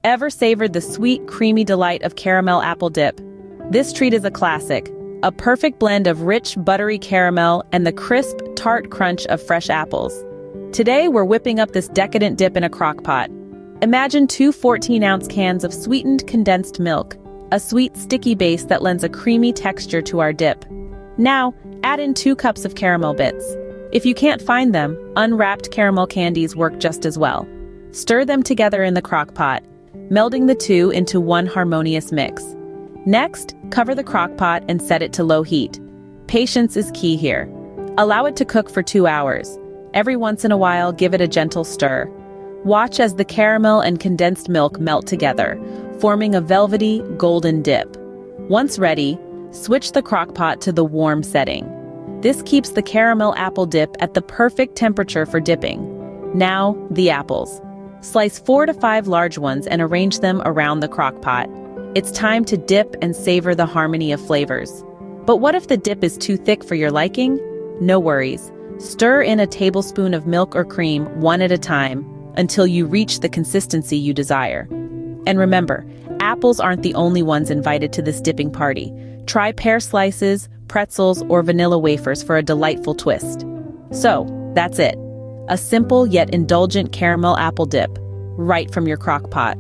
Ever savored the sweet, creamy delight of caramel apple dip? This treat is a classic, a perfect blend of rich, buttery caramel and the crisp, tart crunch of fresh apples. Today, we're whipping up this decadent dip in a crock pot. Imagine two 14-ounce cans of sweetened condensed milk, a sweet, sticky base that lends a creamy texture to our dip. Now, add in 2 cups of caramel bits. If you can't find them, unwrapped caramel candies work just as well. Stir them together in the crock pot, melding the two into one harmonious mix. Next, cover the crock pot and set it to low heat. Patience is key here. Allow it to cook for 2 hours. Every once in a while, give it a gentle stir. Watch as the caramel and condensed milk melt together, forming a velvety, golden dip. Once ready, switch the crock pot to the warm setting. This keeps the caramel apple dip at the perfect temperature for dipping. Now, the apples. Slice 4 to 5 large ones and arrange them around the crock pot. It's time to dip and savor the harmony of flavors. But what if the dip is too thick for your liking? No worries. Stir in a tablespoon of milk or cream one at a time until you reach the consistency you desire. And remember, apples aren't the only ones invited to this dipping party. Try pear slices, pretzels, or vanilla wafers for a delightful twist. So, that's it. A simple yet indulgent caramel apple dip, right from your crock pot.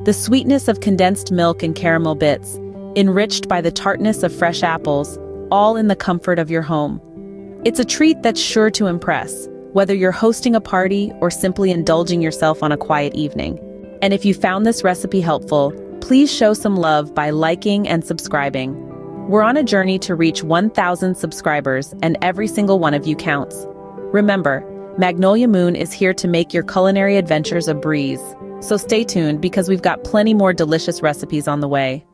The sweetness of condensed milk and caramel bits, enriched by the tartness of fresh apples, all in the comfort of your home. It's a treat that's sure to impress, whether you're hosting a party or simply indulging yourself on a quiet evening. And if you found this recipe helpful, please show some love by liking and subscribing. We're on a journey to reach 1,000 subscribers, and every single one of you counts. Remember, Magnolia Moon is here to make your culinary adventures a breeze. So stay tuned because we've got plenty more delicious recipes on the way.